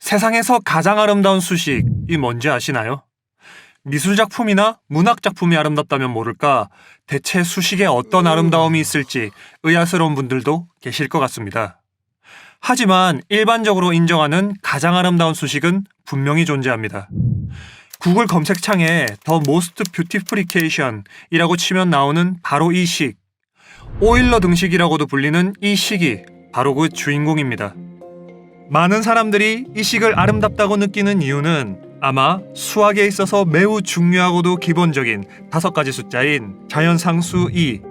세상에서 가장 아름다운 수식이 뭔지 아시나요? 미술작품이나 문학작품이 아름답다면 모를까 대체 수식에 어떤 아름다움이 있을지 의아스러운 분들도 계실 것 같습니다. 하지만 일반적으로 인정하는 가장 아름다운 수식은 분명히 존재합니다. 구글 검색창에 The Most Beautification 이라고 치면 나오는 바로 이 식, 오일러 등식이라고도 불리는 이 식이 바로 그 주인공입니다. 많은 사람들이 이 식을 아름답다고 느끼는 이유는 아마 수학에 있어서 매우 중요하고도 기본적인 5가지 숫자인 자연상수 2,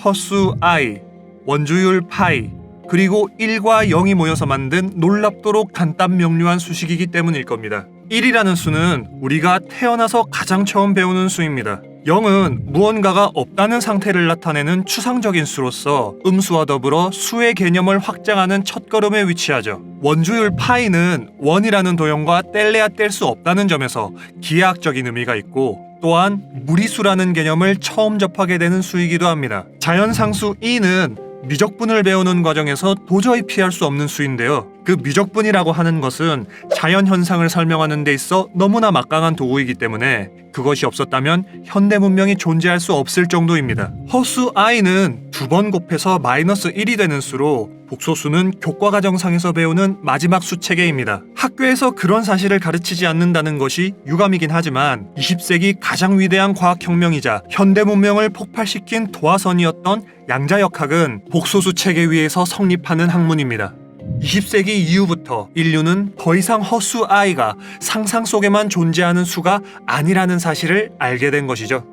허수 i, 원주율 파이, 그리고 1과 0이 모여서 만든 놀랍도록 간단 명료한 수식이기 때문일 겁니다. 1이라는 수는 우리가 태어나서 가장 처음 배우는 수입니다. 0은 무언가가 없다는 상태를 나타내는 추상적인 수로서 음수와 더불어 수의 개념을 확장하는 첫걸음에 위치하죠. 원주율 파이는 원이라는 도형과 뗄래야 뗄 수 없다는 점에서 기하학적인 의미가 있고, 또한 무리수라는 개념을 처음 접하게 되는 수이기도 합니다. 자연상수 2는 미적분을 배우는 과정에서 도저히 피할 수 없는 수인데요. 그 미적분이라고 하는 것은 자연현상을 설명하는 데 있어 너무나 막강한 도구이기 때문에 그것이 없었다면 현대 문명이 존재할 수 없을 정도입니다. 허수 i는 2번 곱해서 -1이 되는 수로 복소수는 교과과정상에서 배우는 마지막 수체계입니다. 학교에서 그런 사실을 가르치지 않는다는 것이 유감이긴 하지만 20세기 가장 위대한 과학혁명이자 현대 문명을 폭발시킨 도화선이었던 양자역학은 복소수 체계 위에서 성립하는 학문입니다. 20세기 이후부터 인류는 더 이상 허수 i가 상상 속에만 존재하는 수가 아니라는 사실을 알게 된 것이죠.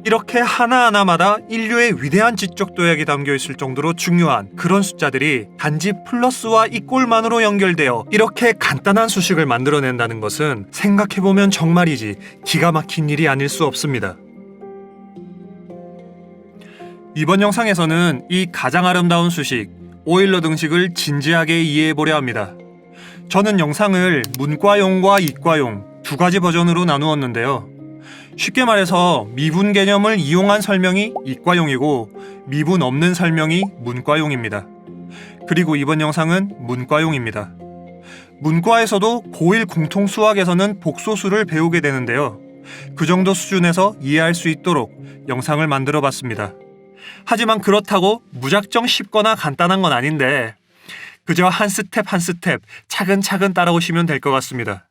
이렇게 하나하나마다 인류의 위대한 지적 도약이 담겨 있을 정도로 중요한 그런 숫자들이 단지 플러스와 이꼴만으로 연결되어 이렇게 간단한 수식을 만들어낸다는 것은 생각해보면 정말이지 기가 막힌 일이 아닐 수 없습니다. 이번 영상에서는 이 가장 아름다운 수식, 오일러 등식을 진지하게 이해해보려 합니다. 저는 영상을 문과용과 이과용 2가지 버전으로 나누었는데요. 쉽게 말해서 미분 개념을 이용한 설명이 이과용이고 미분 없는 설명이 문과용입니다. 그리고 이번 영상은 문과용입니다. 문과에서도 고1 공통수학에서는 복소수를 배우게 되는데요. 그 정도 수준에서 이해할 수 있도록 영상을 만들어 봤습니다. 하지만 그렇다고 무작정 쉽거나 간단한 건 아닌데 그저 한 스텝 한 스텝 차근차근 따라오시면 될 것 같습니다.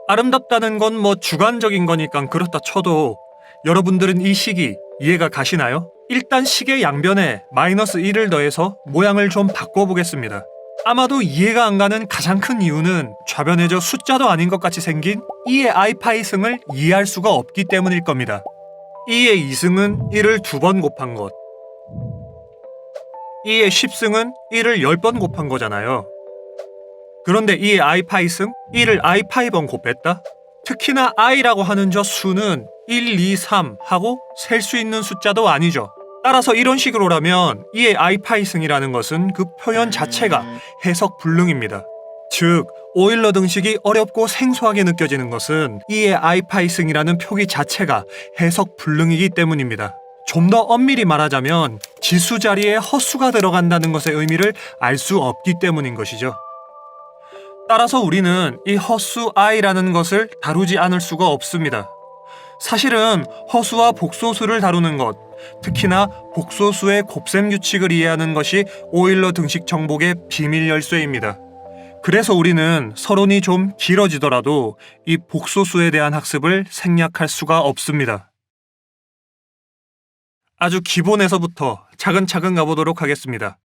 아름답다는 건 뭐 주관적인 거니까 그렇다 쳐도 여러분들은 이 식이 이해가 가시나요? 일단 식의 양변에 -1을 더해서 모양을 좀 바꿔보겠습니다. 아마도 이해가 안 가는 가장 큰 이유는 좌변에저 숫자도 아닌 것 같이 생긴 2의 i파이승을 이해할 수가 없기 때문일 겁니다. 2의 2승은 1을 2번 곱한 것, 2의 10승은 1을 10번 곱한 거잖아요. 그런데 2의 i파이승 1을 i파이번 곱했다? 특히나 i라고 하는 저 수는 1, 2, 3 하고 셀 수 있는 숫자도 아니죠. 따라서 이런 식으로라면 2의 i파이승이라는 것은 그 표현 자체가 해석 불능입니다. 즉, 오일러 등식이 어렵고 생소하게 느껴지는 것은 2의 i파이승이라는 표기 자체가 해석 불능이기 때문입니다. 좀 더 엄밀히 말하자면 지수 자리에 허수가 들어간다는 것의 의미를 알 수 없기 때문인 것이죠. 따라서 우리는 이 허수 i라는 것을 다루지 않을 수가 없습니다. 사실은 허수와 복소수를 다루는 것, 특히나 복소수의 곱셈 규칙을 이해하는 것이 오일러 등식 정복의 비밀 열쇠입니다. 그래서 우리는 서론이 좀 길어지더라도 이 복소수에 대한 학습을 생략할 수가 없습니다. 아주 기본에서부터 차근차근 가보도록 하겠습니다.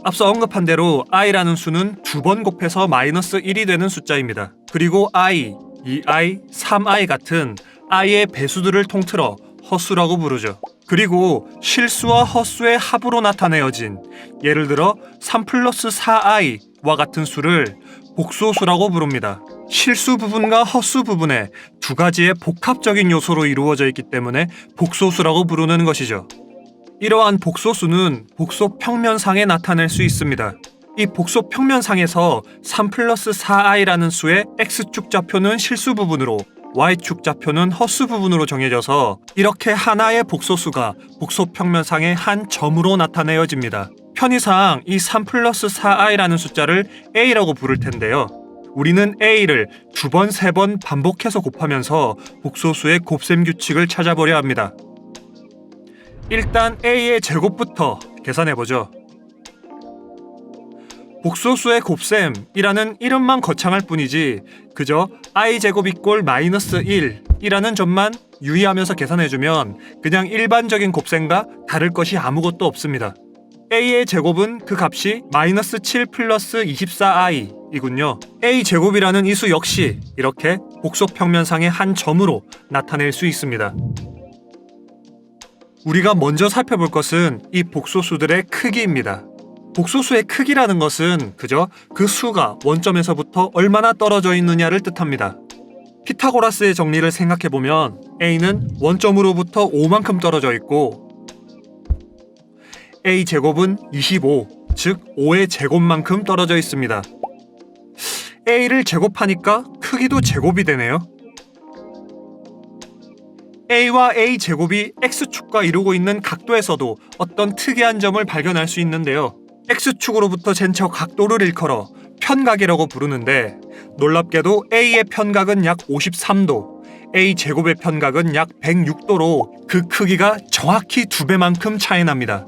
앞서 언급한 대로 i라는 수는 2번 곱해서 -1이 되는 숫자입니다. 그리고 i, 2i, 3i 같은 i의 배수들을 통틀어 허수라고 부르죠. 그리고 실수와 허수의 합으로 나타내어진 예를 들어 3 플러스 4i와 같은 수를 복소수라고 부릅니다. 실수 부분과 허수 부분의 2가지의 복합적인 요소로 이루어져 있기 때문에 복소수라고 부르는 것이죠. 이러한 복소수는 복소 평면상에 나타낼 수 있습니다. 이 복소 평면상에서 3 플러스 4i라는 수의 x축 좌표는 실수 부분으로 y축 좌표는 허수 부분으로 정해져서 이렇게 하나의 복소수가 복소 평면상의 한 점으로 나타내어집니다. 편의상 이 3 플러스 4i라는 숫자를 a라고 부를 텐데요. 우리는 a를 2번, 3번 반복해서 곱하면서 복소수의 곱셈 규칙을 찾아보려 합니다. 일단 a의 제곱부터 계산해보죠. 복소수의 곱셈이라는 이름만 거창할 뿐이지 그저 i제곱 이꼴 마이너스 1이라는 점만 유의하면서 계산해주면 그냥 일반적인 곱셈과 다를 것이 아무것도 없습니다. a의 제곱은 그 값이 마이너스 7 플러스 24i이군요. a제곱이라는 이 수 역시 이렇게 복소평면상의 한 점으로 나타낼 수 있습니다. 우리가 먼저 살펴볼 것은 이 복소수들의 크기입니다. 복소수의 크기라는 것은 그저 그 수가 원점에서부터 얼마나 떨어져 있느냐를 뜻합니다. 피타고라스의 정리를 생각해보면 a는 원점으로부터 5만큼 떨어져 있고 a제곱은 25, 즉 5의 제곱만큼 떨어져 있습니다. a를 제곱하니까 크기도 제곱이 되네요. a와 a제곱이 x축과 이루고 있는 각도에서도 어떤 특이한 점을 발견할 수 있는데요. x축으로부터 잰 저 각도를 일컬어 편각이라고 부르는데 놀랍게도 a의 편각은 약 53도, a제곱의 편각은 약 106도로 그 크기가 정확히 2배만큼 차이 납니다.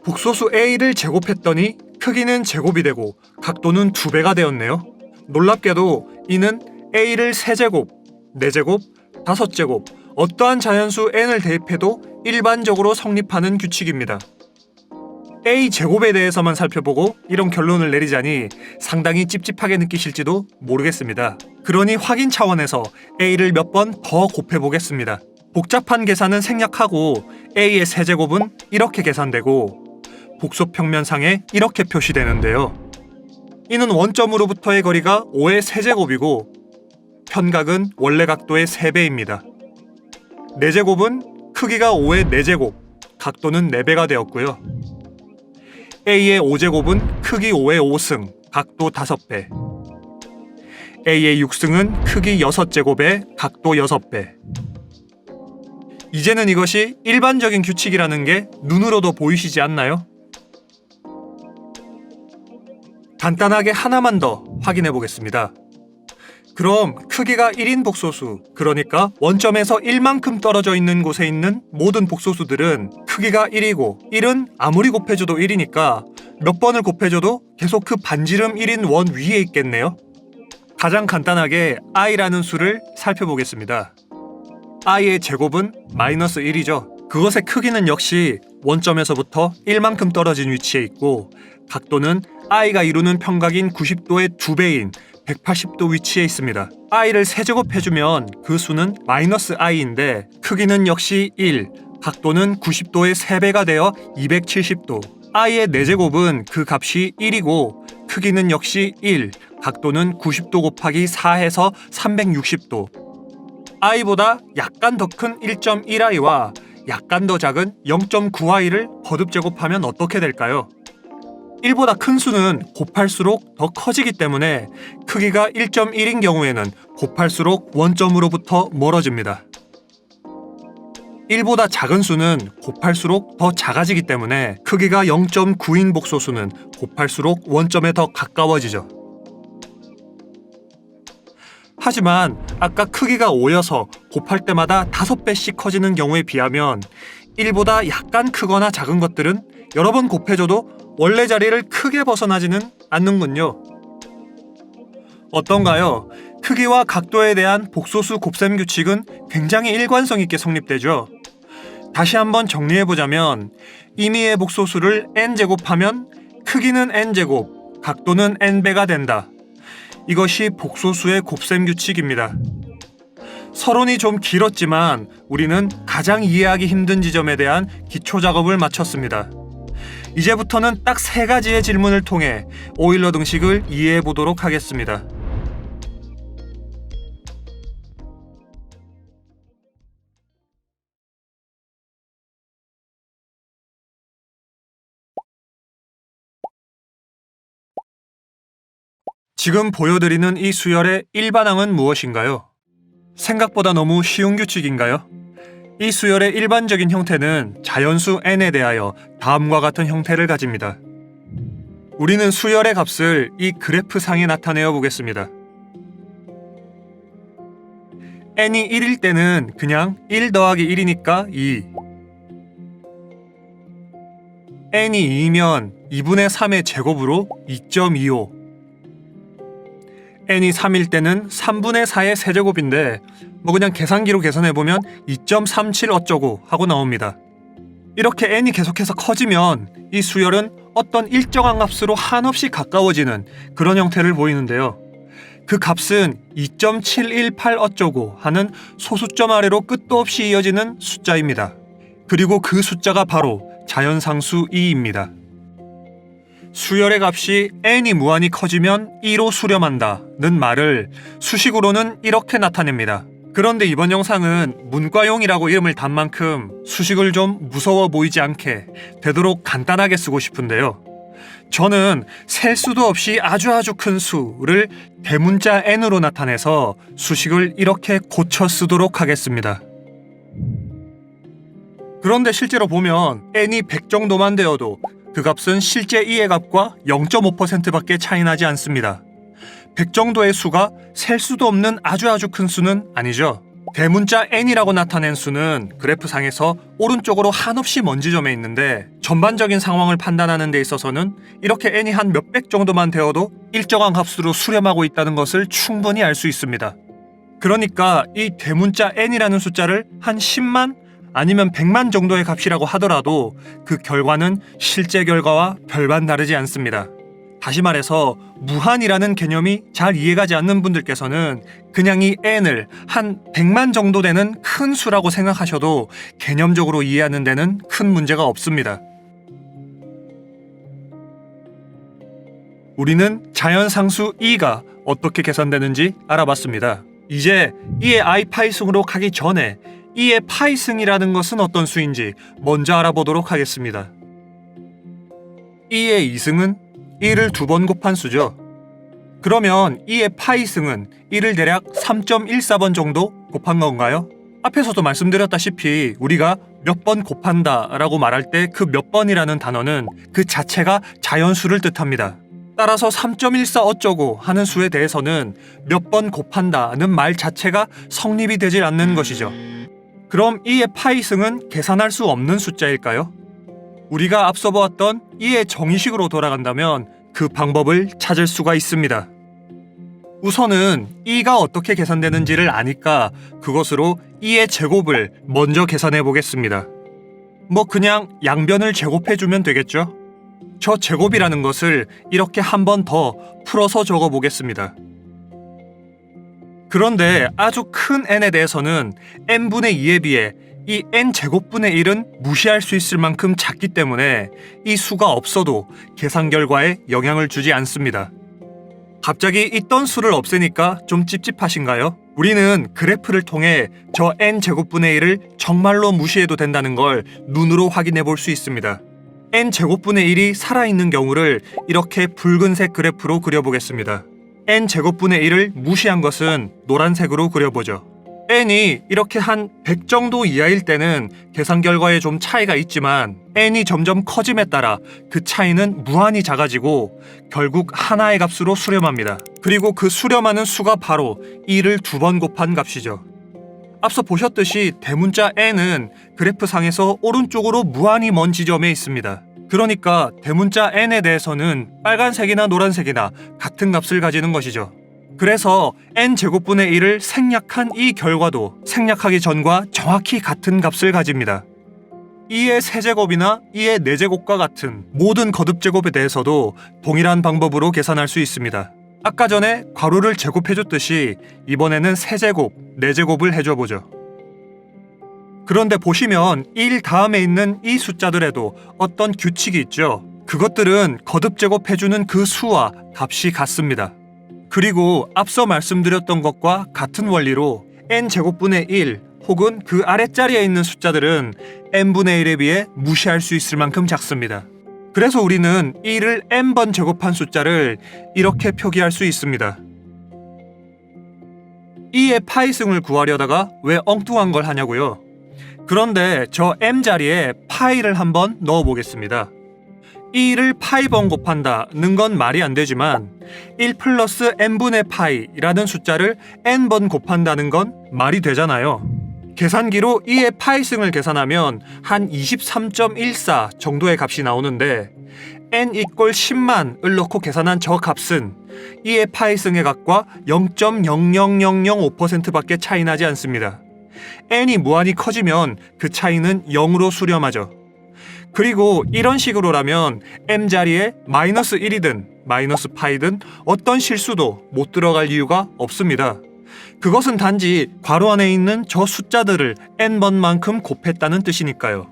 복소수 a를 제곱했더니 크기는 제곱이 되고 각도는 2배가 되었네요. 놀랍게도 이는 a를 3제곱, 4제곱, 5제곱, 어떠한 자연수 n을 대입해도 일반적으로 성립하는 규칙입니다. a제곱에 대해서만 살펴보고 이런 결론을 내리자니 상당히 찝찝하게 느끼실지도 모르겠습니다. 그러니 확인 차원에서 a를 몇 번 더 곱해보겠습니다. 복잡한 계산은 생략하고 a의 세제곱은 이렇게 계산되고 복소평면상에 이렇게 표시되는데요. 이는 원점으로부터의 거리가 5의 세제곱이고 편각은 원래 각도의 3배입니다. 4제곱은 크기가 5의 4제곱, 각도는 4배가 되었고요. a의 5제곱은 크기 5의 5승, 각도 5배. a의 6승은 크기 6제곱에 각도 6배. 이제는 이것이 일반적인 규칙이라는 게 눈으로도 보이시지 않나요? 간단하게 하나만 더 확인해 보겠습니다. 그럼 크기가 1인 복소수, 그러니까 원점에서 1만큼 떨어져 있는 곳에 있는 모든 복소수들은 크기가 1이고 1은 아무리 곱해줘도 1이니까 몇 번을 곱해줘도 계속 그 반지름 1인 원 위에 있겠네요. 가장 간단하게 i라는 수를 살펴보겠습니다. i의 제곱은 마이너스 1이죠. 그것의 크기는 역시 원점에서부터 1만큼 떨어진 위치에 있고 각도는 i가 이루는 평각인 90도의 2배인 180도 위치에 있습니다. i를 세제곱해주면 그 수는 마이너스 i인데 크기는 역시 1, 각도는 90도의 3배가 되어 270도. i의 4제곱은 그 값이 1이고 크기는 역시 1, 각도는 90도 곱하기 4해서 360도. i보다 약간 더 큰 1.1i와 약간 더 작은 0.9i를 거듭 제곱하면 어떻게 될까요? 1보다 큰 수는 곱할수록 더 커지기 때문에 크기가 1.1인 경우에는 곱할수록 원점으로부터 멀어집니다. 1보다 작은 수는 곱할수록 더 작아지기 때문에 크기가 0.9인 복소수는 곱할수록 원점에 더 가까워지죠. 하지만 아까 크기가 5여서 곱할 때마다 5배씩 커지는 경우에 비하면 1보다 약간 크거나 작은 것들은 여러 번 곱해줘도 원래 자리를 크게 벗어나지는 않는군요. 어떤가요? 크기와 각도에 대한 복소수 곱셈 규칙은 굉장히 일관성 있게 성립되죠. 다시 한번 정리해보자면 임의의 복소수를 n제곱하면 크기는 n제곱, 각도는 n배가 된다. 이것이 복소수의 곱셈 규칙입니다. 서론이 좀 길었지만 우리는 가장 이해하기 힘든 지점에 대한 기초 작업을 마쳤습니다. 이제부터는 딱 3가지의 질문을 통해 오일러 등식을 이해해 보도록 하겠습니다. 지금 보여드리는 이 수열의 일반항은 무엇인가요? 생각보다 너무 쉬운 규칙인가요? 이 수열의 일반적인 형태는 자연수 n에 대하여 다음과 같은 형태를 가집니다. 우리는 수열의 값을 이 그래프 상에 나타내어 보겠습니다. n이 1일 때는 그냥 1 더하기 1이니까 2. n이 2면 2분의 3의 제곱으로 2.25. n이 3일 때는 3분의 4의 세제곱인데 그냥 계산기로 계산해보면 2.37 어쩌고 하고 나옵니다. 이렇게 n이 계속해서 커지면 이 수열은 어떤 일정한 값으로 한없이 가까워지는 그런 형태를 보이는데요. 그 값은 2.718 어쩌고 하는 소수점 아래로 끝도 없이 이어지는 숫자입니다. 그리고 그 숫자가 바로 자연상수 2입니다. 수열의 값이 n이 무한히 커지면 2로 수렴한다는 말을 수식으로는 이렇게 나타냅니다. 그런데 이번 영상은 문과용이라고 이름을 단 만큼 수식을 좀 무서워 보이지 않게 되도록 간단하게 쓰고 싶은데요. 저는 셀 수도 없이 아주 큰 수를 대문자 n으로 나타내서 수식을 이렇게 고쳐 쓰도록 하겠습니다. 그런데 실제로 보면 n이 100 정도만 되어도 그 값은 실제 2의 값과 0.5%밖에 차이 나지 않습니다. 100 정도의 수가 셀 수도 없는 아주 큰 수는 아니죠. 대문자 n이라고 나타낸 수는 그래프상에서 오른쪽으로 한없이 먼 지점에 있는데 전반적인 상황을 판단하는 데 있어서는 이렇게 n이 한 몇백 정도만 되어도 일정한 값으로 수렴하고 있다는 것을 충분히 알 수 있습니다. 그러니까 이 대문자 n이라는 숫자를 한 10만 아니면 100만 정도의 값이라고 하더라도 그 결과는 실제 결과와 별반 다르지 않습니다. 다시 말해서 무한이라는 개념이 잘 이해가지 않는 분들께서는 그냥 이 n을 한 100만 정도 되는 큰 수라고 생각하셔도 개념적으로 이해하는 데는 큰 문제가 없습니다. 우리는 자연상수 2가 어떻게 계산되는지 알아봤습니다. 이제 2의 i파이승으로 가기 전에 2의 파이승이라는 것은 어떤 수인지 먼저 알아보도록 하겠습니다. 2의 2승은 1을 2번 곱한 수죠. 그러면 2의 파이승은 1을 대략 3.14번 정도 곱한 건가요? 앞에서도 말씀드렸다시피 우리가 몇 번 곱한다 라고 말할 때 그 몇 번이라는 단어는 그 자체가 자연수를 뜻합니다. 따라서 3.14 어쩌고 하는 수에 대해서는 몇 번 곱한다는 말 자체가 성립이 되질 않는 것이죠. 그럼 2의 파이승은 계산할 수 없는 숫자일까요? 우리가 앞서 보았던 2의 정의식으로 돌아간다면 그 방법을 찾을 수가 있습니다. 우선은 2가 어떻게 계산되는지를 아니까 그것으로 2의 제곱을 먼저 계산해 보겠습니다. 그냥 양변을 제곱해주면 되겠죠? 저 제곱이라는 것을 이렇게 한 번 더 풀어서 적어 보겠습니다. 그런데 아주 큰 n에 대해서는 n분의 2에 비해 이 n제곱분의 1은 무시할 수 있을 만큼 작기 때문에 이 수가 없어도 계산 결과에 영향을 주지 않습니다. 갑자기 있던 수를 없애니까 좀 찝찝하신가요? 우리는 그래프를 통해 저 n제곱분의 1을 정말로 무시해도 된다는 걸 눈으로 확인해 볼 수 있습니다. n제곱분의 1이 살아있는 경우를 이렇게 붉은색 그래프로 그려보겠습니다. n제곱분의 1을 무시한 것은 노란색으로 그려보죠. n이 이렇게 한 100 정도 이하일 때는 계산 결과에 좀 차이가 있지만 n이 점점 커짐에 따라 그 차이는 무한히 작아지고 결국 하나의 값으로 수렴합니다. 그리고 그 수렴하는 수가 바로 1을 2번 곱한 값이죠. 앞서 보셨듯이 대문자 n은 그래프상에서 오른쪽으로 무한히 먼 지점에 있습니다. 그러니까 대문자 n에 대해서는 빨간색이나 노란색이나 같은 값을 가지는 것이죠. 그래서 n제곱분의 1을 생략한 이 결과도 생략하기 전과 정확히 같은 값을 가집니다. 2의 세제곱이나 2의 4제곱과 같은 모든 거듭제곱에 대해서도 동일한 방법으로 계산할 수 있습니다. 아까 전에 괄호를 제곱해줬듯이 이번에는 세제곱, 4제곱을 해줘보죠. 그런데 보시면 1 다음에 있는 이 숫자들에도 어떤 규칙이 있죠. 그것들은 거듭제곱해주는 그 수와 값이 같습니다. 그리고 앞서 말씀드렸던 것과 같은 원리로 n제곱분의 1 혹은 그 아랫자리에 있는 숫자들은 n분의 1에 비해 무시할 수 있을 만큼 작습니다. 그래서 우리는 1을 n번 제곱한 숫자를 이렇게 표기할 수 있습니다. 2의 파이승을 구하려다가 왜 엉뚱한 걸 하냐고요? 그런데 저 m 자리에 파이를 한번 넣어보겠습니다. 1을 파이번 곱한다는 건 말이 안 되지만 1 플러스 n분의 파이라는 숫자를 n번 곱한다는 건 말이 되잖아요. 계산기로 2의 파이승을 계산하면 한 23.14 정도의 값이 나오는데 n 이꼴 10만을 넣고 계산한 저 값은 2의 파이승의 값과 0.00005%밖에 차이 나지 않습니다. n이 무한히 커지면 그 차이는 0으로 수렴하죠. 그리고 이런 식으로라면 m자리에 마이너스 1이든 마이너스 파이든 어떤 실수도 못 들어갈 이유가 없습니다. 그것은 단지 괄호 안에 있는 저 숫자들을 n번만큼 곱했다는 뜻이니까요.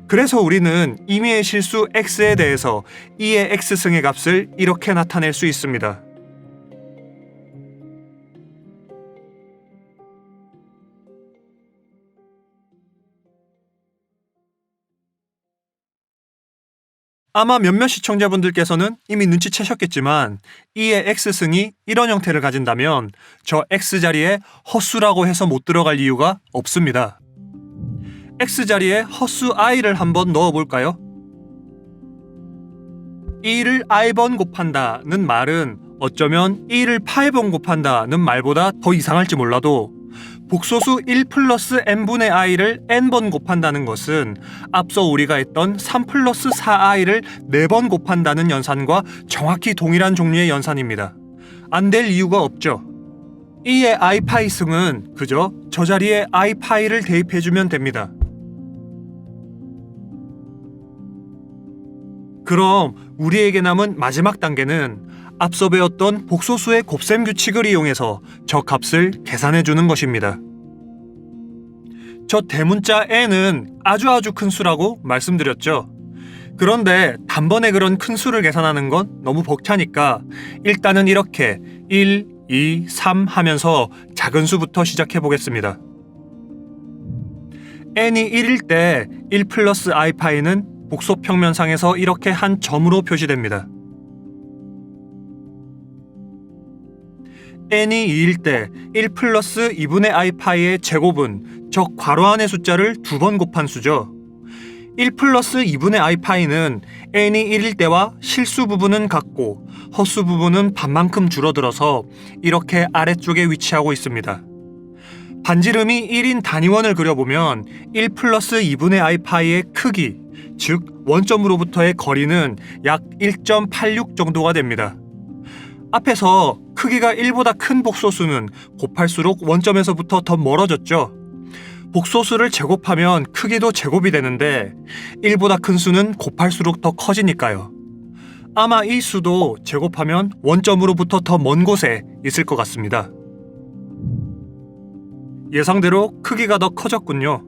그래서 우리는 임의의 실수 x에 대해서 2의 x승의 값을 이렇게 나타낼 수 있습니다. 아마 몇몇 시청자분들께서는 이미 눈치채셨겠지만 2의 x승이 이런 형태를 가진다면 저 x자리에 헛수라고 해서 못 들어갈 이유가 없습니다. x자리에 헛수 i를 한번 넣어볼까요? 2를 i번 곱한다는 말은 어쩌면 2를 파이번 곱한다는 말보다 더 이상할지 몰라도 복소수 1 플러스 n분의 i를 n번 곱한다는 것은 앞서 우리가 했던 3 플러스 4i를 4번 곱한다는 연산과 정확히 동일한 종류의 연산입니다. 안 될 이유가 없죠. 2의 i파이 승은 그저 저 자리에 i파이를 대입해주면 됩니다. 그럼 우리에게 남은 마지막 단계는 앞서 배웠던 복소수의 곱셈 규칙을 이용해서 저 값을 계산해주는 것입니다. 저 대문자 n은 아주 큰 수라고 말씀드렸죠. 그런데 단번에 그런 큰 수를 계산하는 건 너무 벅차니까 일단은 이렇게 1, 2, 3 하면서 작은 수부터 시작해 보겠습니다. n이 1일 때 1 플러스 i파이는 복소 평면상에서 이렇게 한 점으로 표시됩니다. n이 2일 때 1 플러스 2분의 i파이의 제곱은 저 괄호 안의 숫자를 2번 곱한 수죠. 1 플러스 2분의 i파이는 n이 1일 때와 실수 부분은 같고 헛수 부분은 반만큼 줄어들어서 이렇게 아래쪽에 위치하고 있습니다. 반지름이 1인 단위원을 그려보면 1 플러스 2분의 i파이의 크기, 즉 원점으로부터의 거리는 약 1.86 정도가 됩니다. 앞에서 크기가 1보다 큰 복소수는 곱할수록 원점에서부터 더 멀어졌죠. 복소수를 제곱하면 크기도 제곱이 되는데 1보다 큰 수는 곱할수록 더 커지니까요. 아마 이 수도 제곱하면 원점으로부터 더 먼 곳에 있을 것 같습니다. 예상대로 크기가 더 커졌군요.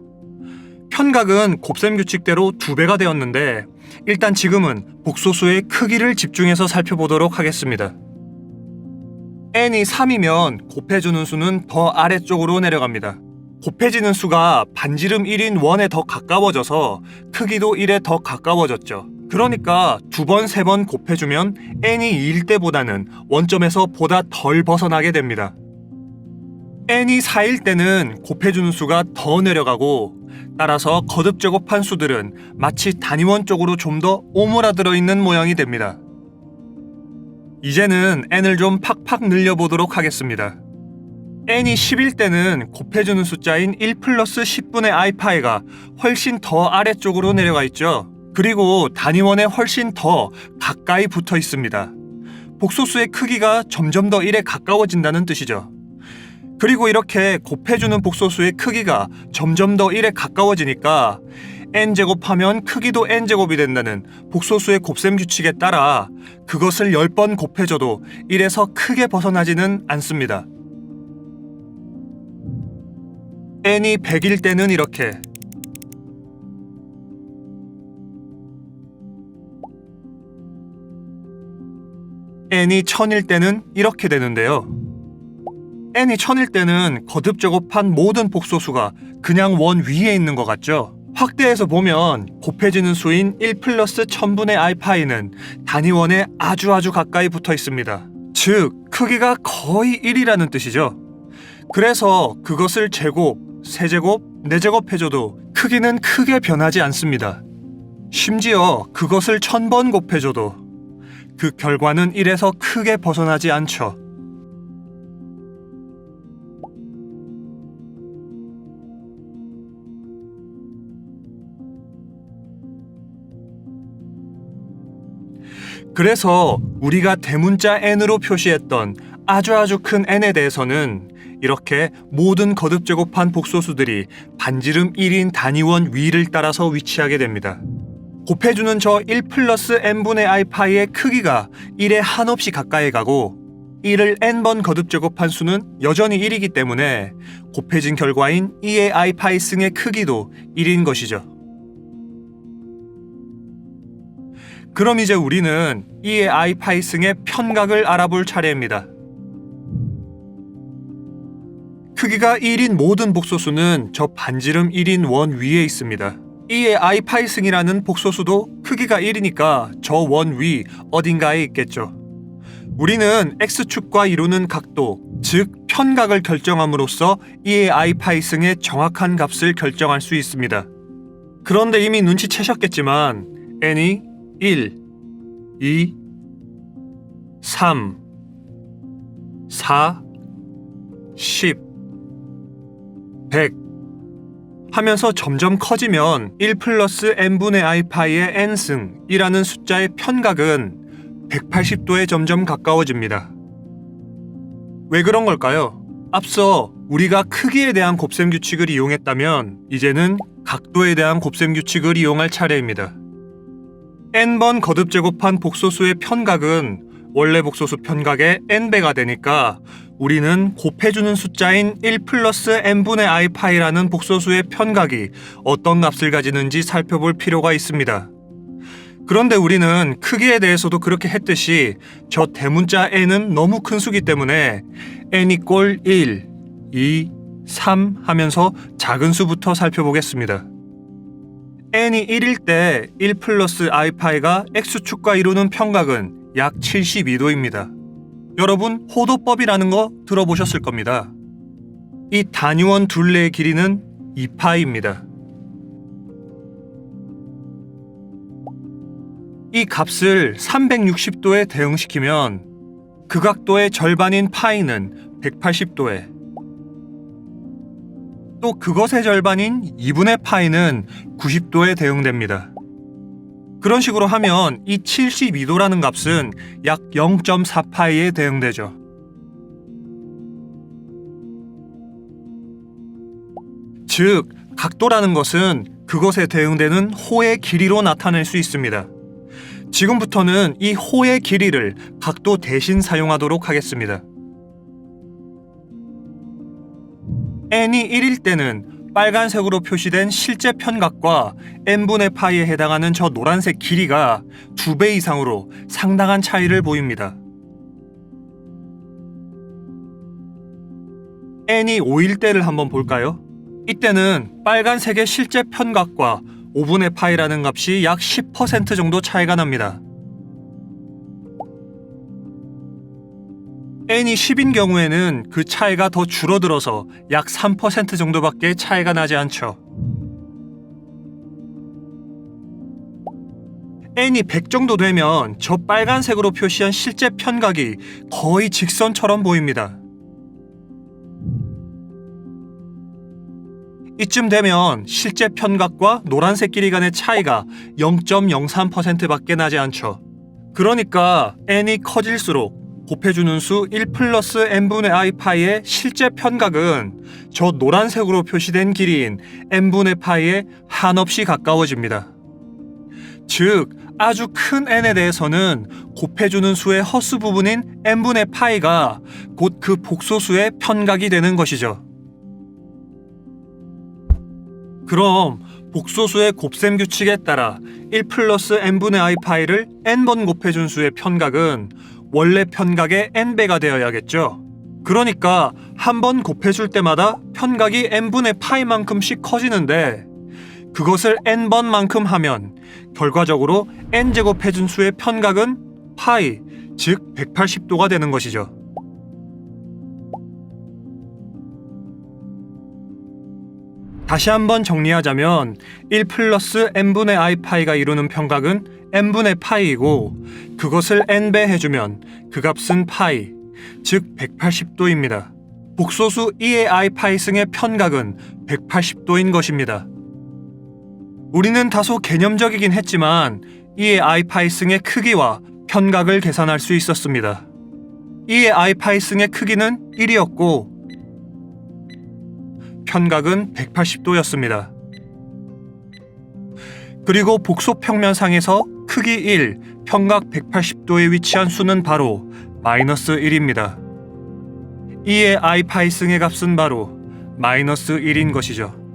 편각은 곱셈 규칙대로 2배가 되었는데 일단 지금은 복소수의 크기를 집중해서 살펴보도록 하겠습니다. n이 3이면 곱해주는 수는 더 아래쪽으로 내려갑니다. 곱해지는 수가 반지름 1인 1에 더 가까워져서 크기도 1에 더 가까워졌죠. 그러니까 2번, 3번 곱해주면 n이 2일 때보다는 원점에서 보다 덜 벗어나게 됩니다. n이 4일 때는 곱해주는 수가 더 내려가고 따라서 거듭 제곱한 수들은 마치 단위원 쪽으로 좀 더 오므라들어 있는 모양이 됩니다. 이제는 n을 좀 팍팍 늘려보도록 하겠습니다. n이 10일 때는 곱해주는 숫자인 1 플러스 10분의 i파이가 훨씬 더 아래쪽으로 내려가 있죠. 그리고 단위원에 훨씬 더 가까이 붙어 있습니다. 복소수의 크기가 점점 더 1에 가까워진다는 뜻이죠. 그리고 이렇게 곱해주는 복소수의 크기가 점점 더 1에 가까워지니까 n제곱하면 크기도 n제곱이 된다는 복소수의 곱셈 규칙에 따라 그것을 10번 곱해줘도 1에서 크게 벗어나지는 않습니다. n이 100일 때는 이렇게, n이 1000일 때는 이렇게 되는데요. n이 1000일 때는 거듭 제곱한 모든 복소수가 그냥 원 위에 있는 것 같죠? 확대해서 보면 곱해지는 수인 1 플러스 1000분의 i파이는 단위원에 아주 가까이 붙어 있습니다. 즉, 크기가 거의 1이라는 뜻이죠. 그래서 그것을 제곱, 세제곱, 네제곱 해줘도 크기는 크게 변하지 않습니다. 심지어 그것을 1000번 곱해줘도 그 결과는 1에서 크게 벗어나지 않죠. 그래서 우리가 대문자 n으로 표시했던 아주 큰 n에 대해서는 이렇게 모든 거듭제곱한 복소수들이 반지름 1인 단위원 위를 따라서 위치하게 됩니다. 곱해주는 저 1 플러스 n분의 i 파이의 크기가 1에 한없이 가까이 가고 1을 n번 거듭제곱한 수는 여전히 1이기 때문에 곱해진 결과인 2의 i 파이 승의 크기도 1인 것이죠. 그럼 이제 우리는 2의 i 파이 승의 편각을 알아볼 차례입니다. 크기가 1인 모든 복소수는 저 반지름 1인 원 위에 있습니다. 2의 i 파이 승이라는 복소수도 크기가 1이니까 저 원 위 어딘가에 있겠죠. 우리는 x축과 이루는 각도, 즉 편각을 결정함으로써 2의 i 파이 승의 정확한 값을 결정할 수 있습니다. 그런데 이미 눈치채셨겠지만 n이 1, 2, 3, 4, 10, 100 하면서 점점 커지면 1 플러스 n분의 i 파이의 n승이라는 숫자의 편각은 180도에 점점 가까워집니다. 왜 그런 걸까요? 앞서 우리가 크기에 대한 곱셈 규칙을 이용했다면 이제는 각도에 대한 곱셈 규칙을 이용할 차례입니다. n번 거듭제곱한 복소수의 편각은 원래 복소수 편각의 n배가 되니까 우리는 곱해주는 숫자인 1 플러스 n분의 i 파이라는 복소수의 편각이 어떤 값을 가지는지 살펴볼 필요가 있습니다. 그런데 우리는 크기에 대해서도 그렇게 했듯이 저 대문자 n은 너무 큰 수기 때문에 n이 꼴 1, 2, 3 하면서 작은 수부터 살펴보겠습니다. n이 1일 때 1 플러스 i 파이가 x축과 이루는 편각은 약 72도입니다. 여러분 호도법이라는 거 들어보셨을 겁니다. 이 단위원 둘레의 길이는 2파이입니다. 이 값을 360도에 대응시키면 그 각도의 절반인 파이는 180도에 또 그것의 절반인 2분의 파이는 90도에 대응됩니다. 그런 식으로 하면 이 72도라는 값은 약 0.4파이에 대응되죠. 즉, 각도라는 것은 그것에 대응되는 호의 길이로 나타낼 수 있습니다. 지금부터는 이 호의 길이를 각도 대신 사용하도록 하겠습니다. n이 1일 때는 빨간색으로 표시된 실제 편각과 n분의 파이에 해당하는 저 노란색 길이가 2배 이상으로 상당한 차이를 보입니다. n이 5일 때를 한번 볼까요? 이때는 빨간색의 실제 편각과 5분의 파이라는 값이 약 10% 정도 차이가 납니다. n이 10인 경우에는 그 차이가 더 줄어들어서 약 3% 정도밖에 차이가 나지 않죠. n이 100 정도 되면 저 빨간색으로 표시한 실제 편각이 거의 직선처럼 보입니다. 이쯤 되면 실제 편각과 노란색 길이 간의 차이가 0.03%밖에 나지 않죠. 그러니까 n이 커질수록 곱해주는 수 1 플러스 n분의 i 파이의 실제 편각은 저 노란색으로 표시된 길이인 n분의 파이에 한없이 가까워집니다. 즉, 아주 큰 n에 대해서는 곱해주는 수의 허수 부분인 n분의 파이가 곧 그 복소수의 편각이 되는 것이죠. 그럼 복소수의 곱셈 규칙에 따라 1 플러스 n분의 i 파이를 n번 곱해준 수의 편각은 원래 편각의 n배가 되어야겠죠. 그러니까 한 번 곱해줄 때마다 편각이 n분의 파이만큼씩 커지는데 그것을 n번만큼 하면 결과적으로 n제곱해준 수의 편각은 파이, 즉 180도가 되는 것이죠. 다시 한번 정리하자면 1 플러스 n분의 i 파이가 이루는 평각은 n분의 파이이고 그것을 n배 해주면 그 값은 파이, 즉 180도입니다. 복소수 2의 i 파이승의 편각은 180도인 것입니다. 우리는 다소 개념적이긴 했지만 2의 i 파이승의 크기와 편각을 계산할 수 있었습니다. 2의 i 파이승의 크기는 1이었고 편각은 180도였습니다. 그리고 복소평면상에서 크기 1, 편각 180도에 위치한 수는 바로 마이너스 1입니다. 2의 i 파이승의 값은 바로 마이너스 1인 것이죠.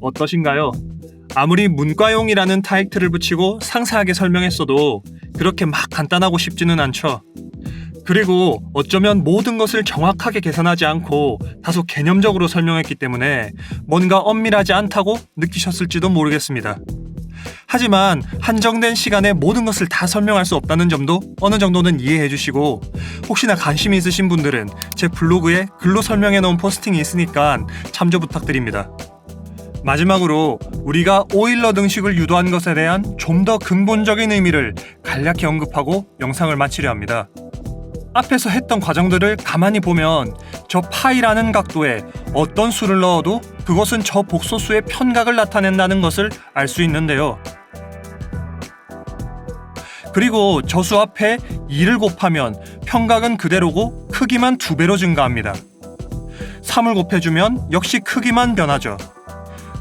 어떠신가요? 아무리 문과용이라는 타이틀을 붙이고 상세하게 설명했어도 그렇게 막 간단하고 쉽지는 않죠. 그리고 어쩌면 모든 것을 정확하게 계산하지 않고 다소 개념적으로 설명했기 때문에 뭔가 엄밀하지 않다고 느끼셨을지도 모르겠습니다. 하지만 한정된 시간에 모든 것을 다 설명할 수 없다는 점도 어느 정도는 이해해 주시고 혹시나 관심이 있으신 분들은 제 블로그에 글로 설명해 놓은 포스팅이 있으니까 참조 부탁드립니다. 마지막으로 우리가 오일러 등식을 유도한 것에 대한 좀 더 근본적인 의미를 간략히 언급하고 영상을 마치려 합니다. 앞에서 했던 과정들을 가만히 보면 저 파이라는 각도에 어떤 수를 넣어도 그것은 저 복소수의 편각을 나타낸다는 것을 알 수 있는데요. 그리고 저 수 앞에 2를 곱하면 편각은 그대로고 크기만 2배로 증가합니다. 3을 곱해주면 역시 크기만 변하죠.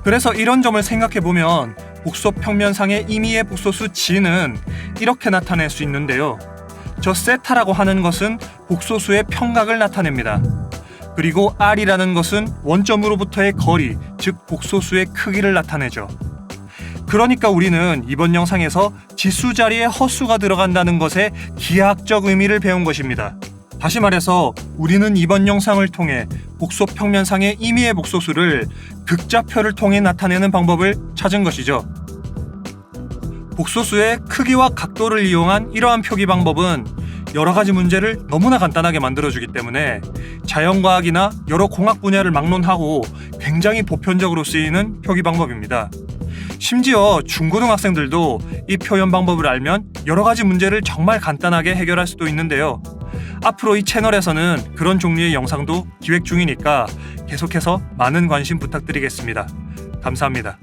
그래서 이런 점을 생각해보면 복소평면상의 임의의 복소수 g는 이렇게 나타낼 수 있는데요. 저 세타라고 하는 것은 복소수의 편각을 나타냅니다. 그리고 r이라는 것은 원점으로부터의 거리, 즉 복소수의 크기를 나타내죠. 그러니까 우리는 이번 영상에서 지수 자리에 허수가 들어간다는 것의 기하학적 의미를 배운 것입니다. 다시 말해서 우리는 이번 영상을 통해 복소평면상의 임의의 복소수를 극좌표를 통해 나타내는 방법을 찾은 것이죠. 복소수의 크기와 각도를 이용한 이러한 표기 방법은 여러 가지 문제를 너무나 간단하게 만들어주기 때문에 자연과학이나 여러 공학 분야를 막론하고 굉장히 보편적으로 쓰이는 표기 방법입니다. 심지어 중고등학생들도 이 표현 방법을 알면 여러 가지 문제를 정말 간단하게 해결할 수도 있는데요. 앞으로 이 채널에서는 그런 종류의 영상도 기획 중이니까 계속해서 많은 관심 부탁드리겠습니다. 감사합니다.